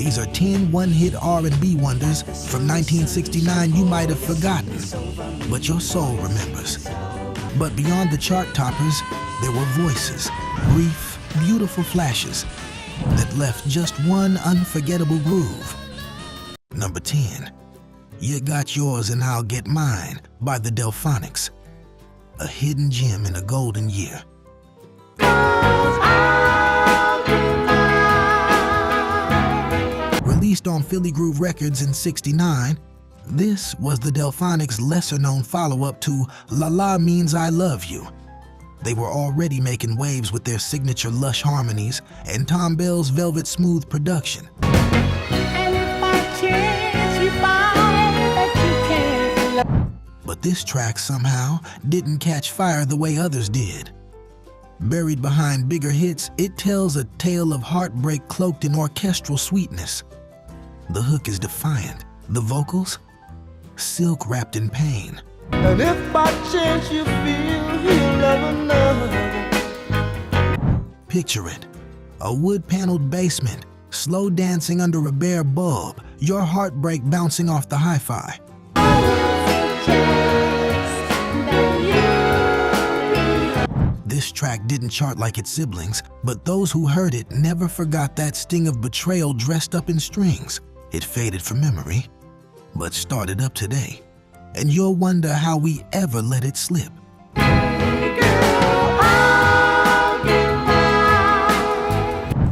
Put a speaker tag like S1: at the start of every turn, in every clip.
S1: These are 10 one-hit R&B wonders from 1969 you might have forgotten, but your soul remembers. But beyond the chart toppers, there were voices, brief, beautiful flashes that left just one unforgettable groove. Number 10, You Got Yours and I'll Get Mine by the Delphonics, a hidden gem in a golden year. Released on Philly Groove Records in '69, this was the Delphonics' lesser-known follow-up to La La Means I Love You. They were already making waves with their signature lush harmonies and Tom Bell's velvet smooth production. But this track somehow didn't catch fire the way others did. Buried behind bigger hits, it tells a tale of heartbreak cloaked in orchestral sweetness. The hook is defiant, the vocals, silk wrapped in pain.
S2: And if by chance you feel you love another.
S1: Picture it, a wood-paneled basement, slow dancing under a bare bulb, your heartbreak bouncing off the hi-fi. This track didn't chart like its siblings, but those who heard it never forgot that sting of betrayal dressed up in strings. It faded from memory, but started up today, and you'll wonder how we ever let it slip.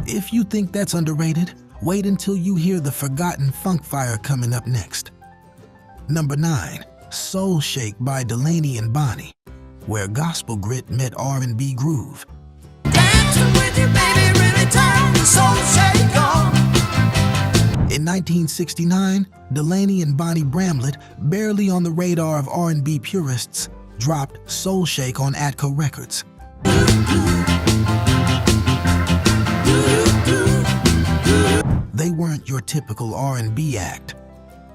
S1: If you think that's underrated, wait until you hear the forgotten funk fire coming up next. Number 9, Soul Shake by Delaney and Bonnie, where gospel grit met R&B groove.
S3: Dancing with you, baby, really turn the soul shake on.
S1: In 1969, Delaney and Bonnie Bramlett, barely on the radar of R&B purists, dropped Soul Shake on Atco Records. They weren't your typical R&B act,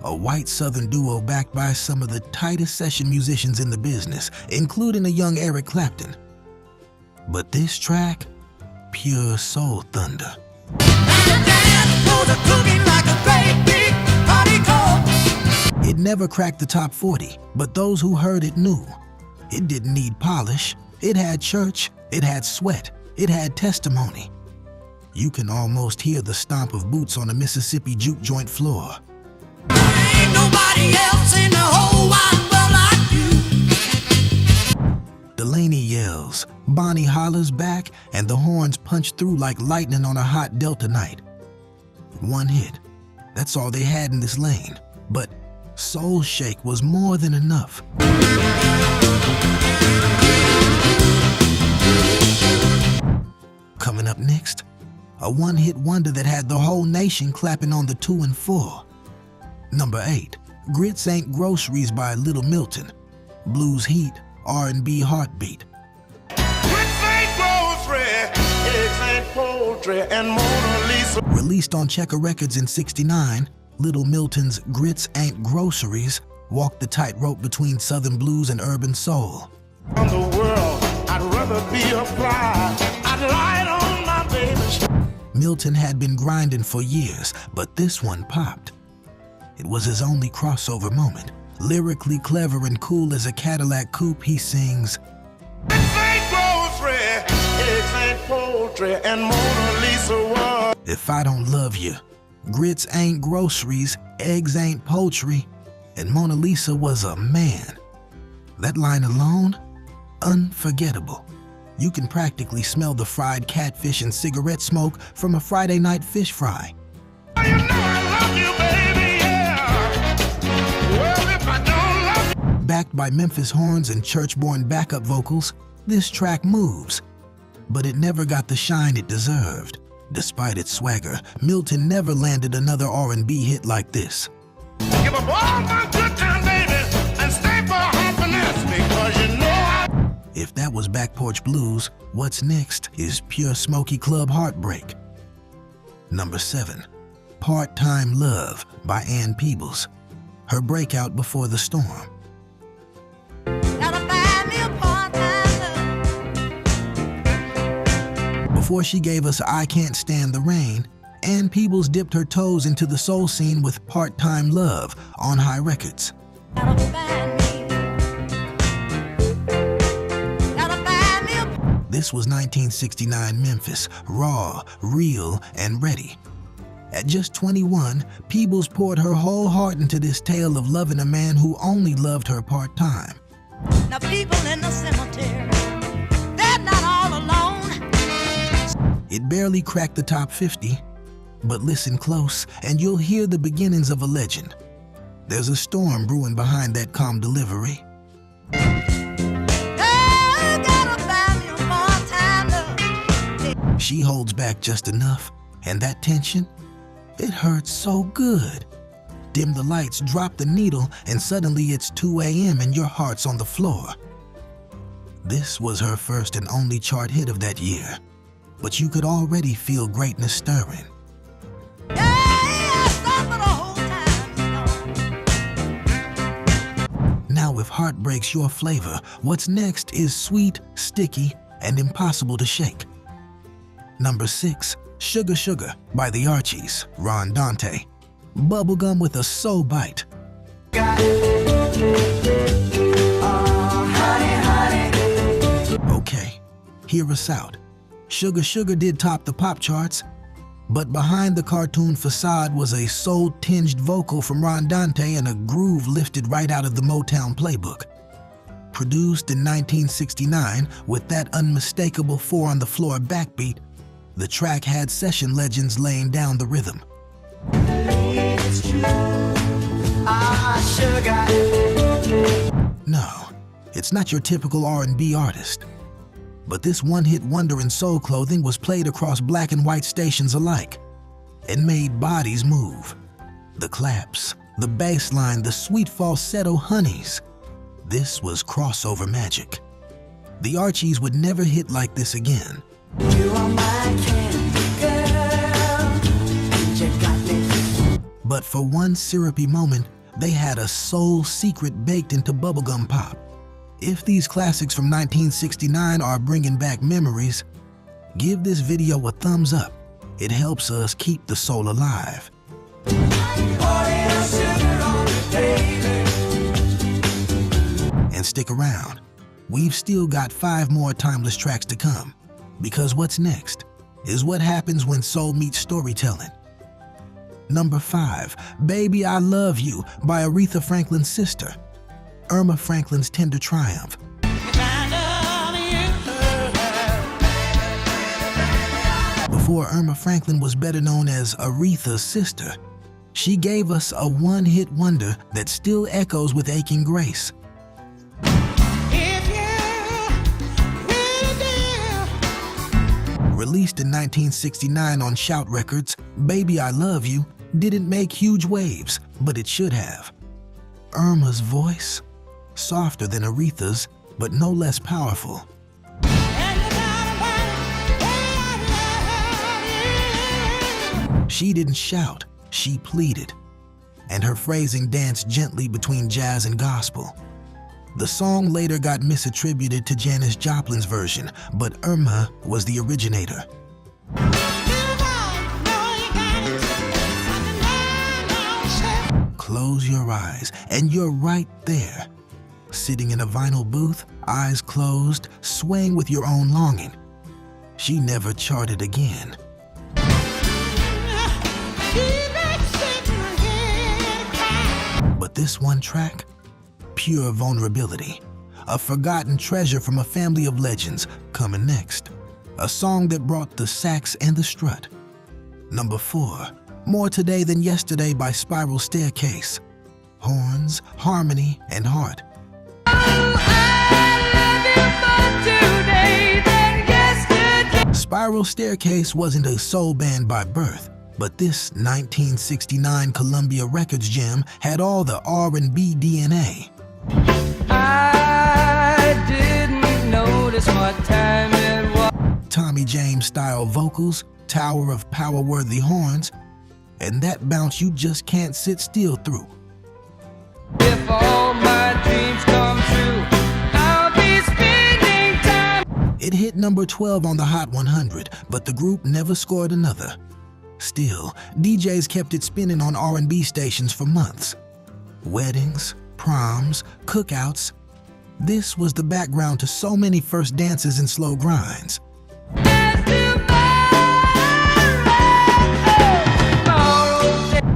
S1: a white southern duo backed by some of the tightest session musicians in the business, including a young Eric Clapton. But this track, pure soul thunder. It never cracked the top 40, but those who heard it knew. It didn't need polish, it had church, it had sweat, it had testimony. You can almost hear the stomp of boots on a Mississippi juke joint floor.
S3: Ain't nobody else in the whole wide world like you.
S1: Delaney yells, Bonnie hollers back, and the horns punch through like lightning on a hot Delta night. One hit. That's all they had in this lane. But Soul Shake was more than enough. Coming up next, a one-hit wonder that had the whole nation clapping on the 2 and 4. Number 8, Grits Ain't Groceries by Little Milton, blues heat, R&B heartbeat.
S2: Grits ain't grocery, eggs ain't poultry, and Mona Lisa.
S1: Released on Checker Records in '69, Little Milton's Grits Ain't Groceries walked the tightrope between Southern blues and urban soul.
S2: On the world, I'd rather be a fly. I'd lie on my baby.
S1: Milton had been grinding for years, but this one popped. It was his only crossover moment. Lyrically clever and cool as a Cadillac coupe, he sings,
S2: Grits ain't grocery, eggs ain't poultry, and Mona Lisa was.
S1: If I don't love you, grits ain't groceries, eggs ain't poultry, and Mona Lisa was a man. That line alone, unforgettable. You can practically smell the fried catfish and cigarette smoke from a Friday night fish fry.
S2: You know I love you, baby, yeah. Well, if I don't love you.
S1: Backed by Memphis horns and church-born backup vocals, this track moves. But it never got the shine it deserved. Despite its swagger, Milton never landed another R&B hit like this.
S2: Give up all my good time, baby, and stay for happiness, because you know I.
S1: If that was Back Porch Blues, what's next is pure smoky club heartbreak. Number 7, Part-Time Love by Ann Peebles, her breakout before the storm. Before she gave us I Can't Stand the Rain, Ann Peebles dipped her toes into the soul scene with Part-Time Love on High Records.
S3: Gotta find me. Gotta find me a
S1: This was 1969 Memphis, raw, real, and ready. At just 21, Peebles poured her whole heart into this tale of loving a man who only loved her part-time.
S3: Now people in the cemetery, they're not all alone.
S1: It barely cracked the top 50, but listen close and you'll hear the beginnings of a legend. There's a storm brewing behind that calm delivery.
S3: Hey, gotta find me a part-time love.
S1: She holds back just enough, and that tension, it hurts so good. Dim the lights, drop the needle, and suddenly it's 2 a.m. and your heart's on the floor. This was her first and only chart hit of that year, but you could already feel greatness stirring.
S3: Yeah, stop for the whole time.
S1: Now if heart breaks your flavor, what's next is sweet, sticky, and impossible to shake. Number 6, Sugar Sugar by the Archies, Ron Dante. Bubblegum with a soul bite. Okay, hear us out. Sugar Sugar did top the pop charts, but behind the cartoon facade was a soul-tinged vocal from Ron Dante and a groove lifted right out of the Motown playbook. Produced in 1969 with that unmistakable 4-on-the-floor backbeat, the track had session legends laying down the rhythm. No, it's not your typical R&B artist. But this one-hit wonder in soul clothing was played across black and white stations alike and made bodies move. The claps, the bass line, the sweet falsetto honeys. This was crossover magic. The Archies would never hit like this again.
S3: You are my candy girl. You got me.
S1: But for one syrupy moment, they had a soul secret baked into bubblegum pop. If these classics from 1969 are bringing back memories, give this video a thumbs up. It helps us keep the soul alive. And stick around. We've still got 5 more timeless tracks to come. Because what's next is what happens when soul meets storytelling. Number 5, Baby I Love You by Aretha Franklin's sister, Irma Franklin's Tender Triumph. Before Irma Franklin was better known as Aretha's sister, she gave us a one-hit wonder that still echoes with aching grace. Released in 1969 on Shout Records, Baby I Love You didn't make huge waves, but it should have. Irma's voice, softer than Aretha's, but no less powerful. She didn't shout, she pleaded, and her phrasing danced gently between jazz and gospel. The song later got misattributed to Janis Joplin's version, but Irma was the originator. Close your eyes, and you're right there. Sitting in a vinyl booth, eyes closed, swaying with your own longing. She never charted again. But this one track, pure vulnerability, a forgotten treasure from a family of legends, coming next. A song that brought the sax and the strut. Number 4, More Today Than Yesterday by Spiral Staircase. Horns, harmony, and heart. Spiral Staircase wasn't a soul band by birth, but this 1969 Columbia Records gem had all the R&B DNA.
S4: I didn't notice what time it was.
S1: Tommy James-style vocals, tower of power-worthy horns, and that bounce you just can't sit still through.
S4: If all my dreams come true, I'll be spending time.
S1: It hit number 12 on the Hot 100, but the group never scored another. Still, DJs kept it spinning on R&B stations for months. Weddings, proms, cookouts. This was the background to so many first dances and slow grinds.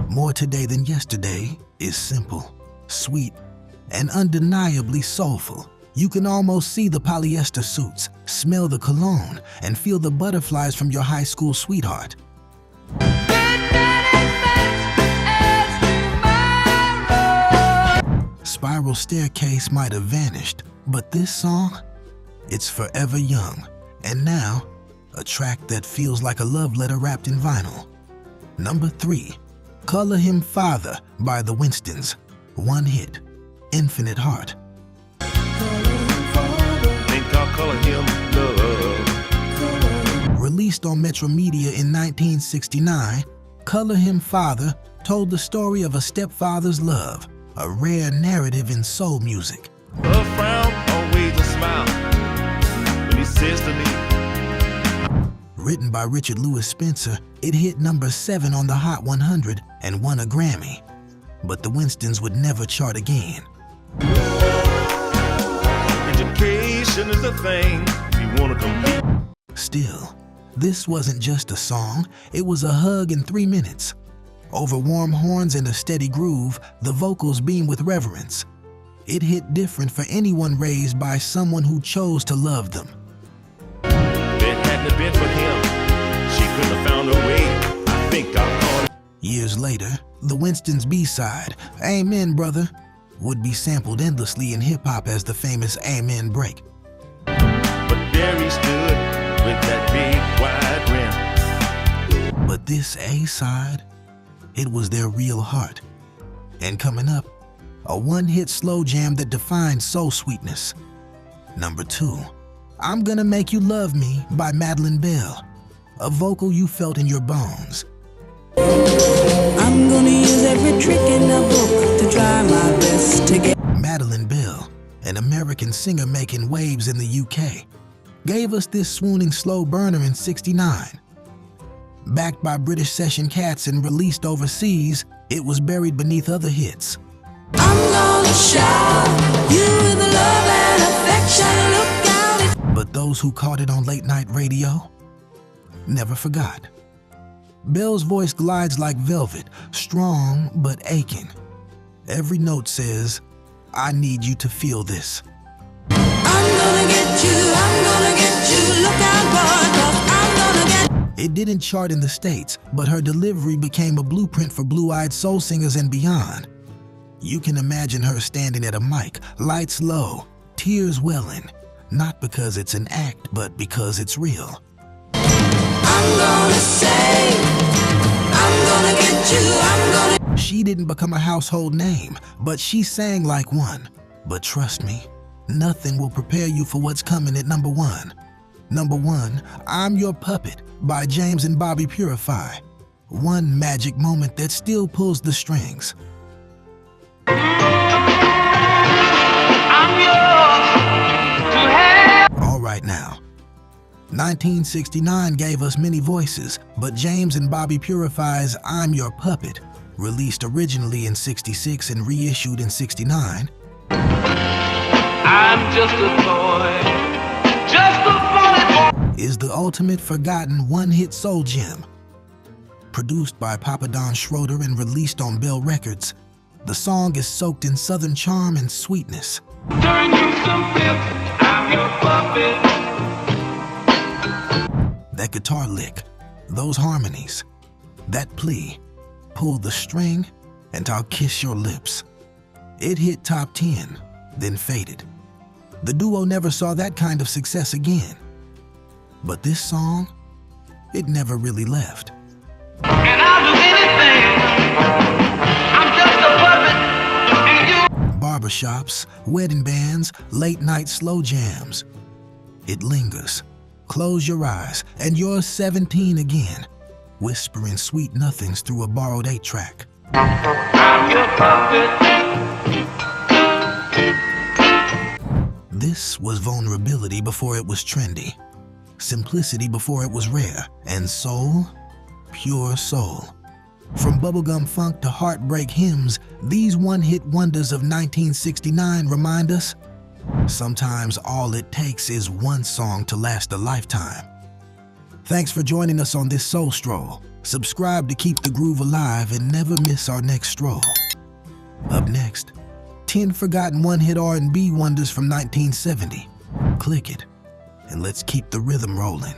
S1: More Today Than Yesterday is simple, sweet, and undeniably soulful. You can almost see the polyester suits, smell the cologne, and feel the butterflies from your high school sweetheart. Spiral Staircase might have vanished, but this song, it's forever young, and now, a track that feels like a love letter wrapped in vinyl. Number 3, Color Him Father by the Winstons. One hit, Infinite Heart.
S2: Think I'll color him love.
S1: Released on Metro Media in 1969, Color Him Father told the story of a stepfather's love, a rare narrative in soul music.
S2: A frown, always a smile. When he says to me,
S1: Written by Richard Louis Spencer, it hit number 7 on the Hot 100 and won a Grammy. But the Winstons would never chart again.
S2: education is a thing. If you wanna compete.
S1: Still, this wasn't just a song, it was a hug in 3 minutes. Over warm horns and a steady groove, the vocals beam with reverence. It hit different for anyone raised by someone who chose to love them.
S2: If it hadn't have been for him, she couldn't have found her way. I think I'll call it.
S1: Years later, the Winstons' B-side, Amen Brother, would be sampled endlessly in hip-hop as the famous Amen break.
S2: But there he stood with that big wide grin.
S1: But this A-side, it was their real heart. And coming up, a one-hit slow jam that defined soul sweetness. Number 2, I'm Gonna Make You Love Me by Madeline Bell, a vocal you felt in your bones.
S3: I'm gonna use every trick in the book to try my best to get.
S1: Madeline Bell, an American singer making waves in the UK, gave us this swooning slow burner in '69. Backed by British session cats and released overseas, it was buried beneath other hits.
S3: I'm gonna shower you with love and affection. Look out if
S1: But those who caught it on late-night radio never forgot. Bell's voice glides like velvet, strong but aching. Every note says, I need you to feel this.
S3: I'm gonna get you, look out boy, 'cause I'm gonna get.
S1: It didn't chart in the States, but her delivery became a blueprint for blue-eyed soul singers and beyond. You can imagine her standing at a mic, lights low, tears welling, not because it's an act, but because it's real.
S3: I'm gonna say, I'm gonna get you, I'm gonna.
S1: She didn't become a household name, but she sang like one. But trust me, nothing will prepare you for what's coming at number 1. Number 1, I'm Your Puppet by James and Bobby Purify. One magic moment that still pulls the strings. All right now. 1969 gave us many voices, but James and Bobby Purify's I'm Your Puppet, released originally in '66 and reissued in '69,
S4: I'm just a boy, just a funny boy.
S1: is the ultimate forgotten one-hit soul gem. Produced by Papa Don Schroeder and released on Bell Records, the song is soaked in southern charm and sweetness.
S4: Turn you some flip, I'm your puppet.
S1: That guitar lick, those harmonies, that plea, pull the string and I'll kiss your lips. It hit top 10, then faded. The duo never saw that kind of success again. But this song, it never really left.
S4: And I'll do anything. I'm just a puppet. And you.
S1: Barbershops, wedding bands, late-night slow jams. It lingers. Close your eyes, and you're 17 again, whispering sweet nothings through a borrowed 8-track.
S4: I'm your puppet.
S1: This was vulnerability before it was trendy, simplicity before it was rare, and soul pure soul. From bubblegum funk to heartbreak hymns, these one-hit wonders of 1969 remind us sometimes all it takes is one song to last a lifetime. Thanks for joining us on this Soul Stroll. Subscribe to keep the groove alive and never miss our next stroll. Up next, 10 forgotten one-hit R&B wonders from 1970. Click it, and let's keep the rhythm rolling.